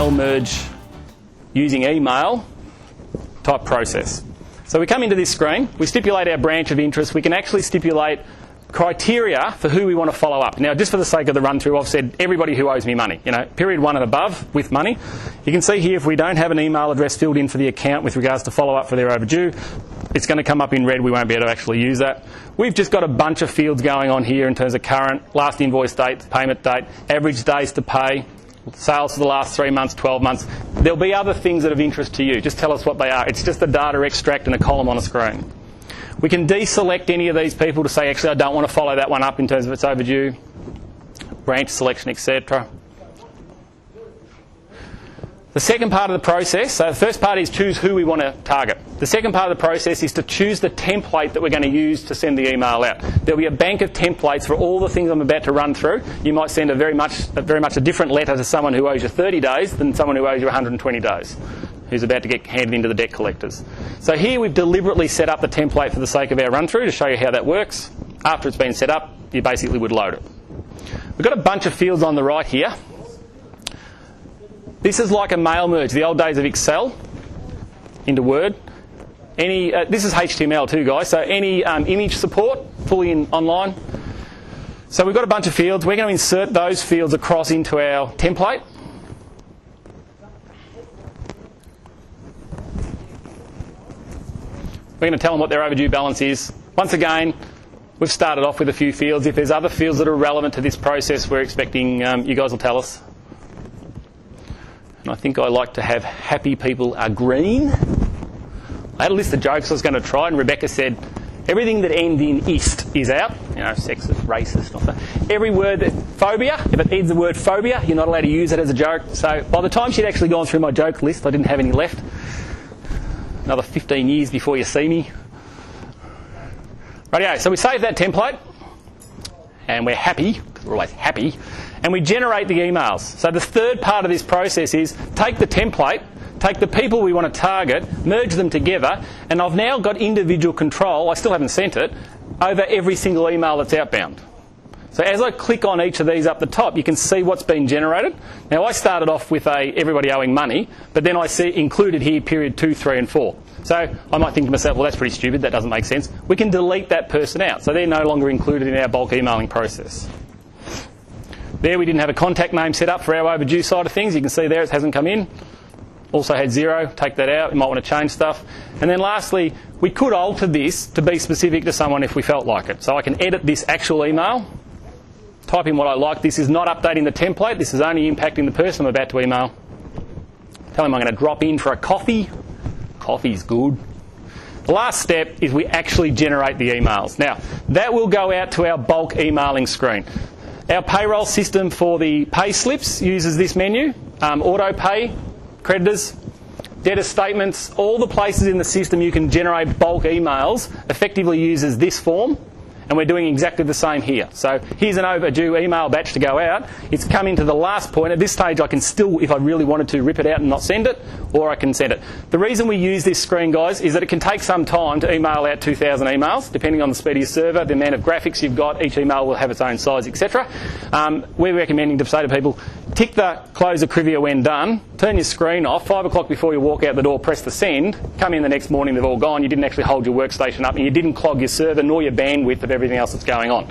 mail merge using email type process. So we come into this screen, we stipulate our branch of interest, we can actually stipulate criteria for who we want to follow up. Now, just for the sake of the run-through, I've said everybody who owes me money, period 1 and above with money. You can see here if we don't have an email address filled in for the account with regards to follow-up for their overdue, it's going to come up in red. We won't be able to actually use that. We've just got a bunch of fields going on here in terms of current, last invoice date, payment date, average days to pay, sales for the last 3 months, 12 months. There'll be other things that are of interest to you. Just tell us what they are. It's just a data extract and a column on a screen. We can deselect any of these people to say, actually, I don't want to follow that one up in terms of its overdue, branch selection, etc. The second part of the process, so the first part is choose who we want to target. The second part of the process is to choose the template that we're going to use to send the email out. There'll be a bank of templates for all the things I'm about to run through. You might send a very much a different letter to someone who owes you 30 days than someone who owes you 120 days. Who's about to get handed into the debt collectors. So here we've deliberately set up the template for the sake of our run-through to show you how that works. After it's been set up, you basically would load it. We've got a bunch of fields on the right here. This is like a mail merge, the old days of Excel into Word. This is HTML too, guys, so any image support, fully online. So we've got a bunch of fields. We're going to insert those fields across into our template. We're going to tell them what their overdue balance is. Once again, we've started off with a few fields. If there's other fields that are relevant to this process, we're expecting you guys will tell us. And I think I like to have happy people are green. I had a list of jokes I was going to try, and Rebecca said, everything that ends in "ist" is out. Sexist, racist, not that. Every word that phobia, if it ends the word phobia, you're not allowed to use it as a joke. So by the time she'd actually gone through my joke list, I didn't have any left. Another 15 years before you see me. Rightio, so we save that template, and we're happy, because we're always happy, and we generate the emails. So the third part of this process is take the template, take the people we want to target, merge them together, and I've now got individual control, I still haven't sent it, over every single email that's outbound. So as I click on each of these up the top, you can see what's been generated. Now I started off with everybody owing money, but then I see included here period 2, 3 and 4. So I might think to myself, well, that's pretty stupid, that doesn't make sense. We can delete that person out, so they're no longer included in our bulk emailing process. There we didn't have a contact name set up for our overdue side of things. You can see there it hasn't come in. Also had 0, take that out, you might want to change stuff. And then lastly, we could alter this to be specific to someone if we felt like it. So I can edit this actual email, type in what I like. This is not updating the template, this is only impacting the person I'm about to email. Tell him I'm going to drop in for a coffee. Coffee's good. The last step is we actually generate the emails. Now, that will go out to our bulk emailing screen. Our payroll system for the pay slips uses this menu, auto pay, creditors, debtor statements, all the places in the system you can generate bulk emails effectively uses this form. And we're doing exactly the same here. So here's an overdue email batch to go out. It's come into the last point. At this stage, I can still, if I really wanted to, rip it out and not send it, or I can send it. The reason we use this screen, guys, is that it can take some time to email out 2,000 emails, depending on the speed of your server, the amount of graphics you've got. Each email will have its own size, etc. We're recommending to say to people, tick the close Accrivia when done, turn your screen off, 5 o'clock before you walk out the door, press the send, come in the next morning, they've all gone. You didn't actually hold your workstation up, and you didn't clog your server nor your bandwidth of everything else that's going on.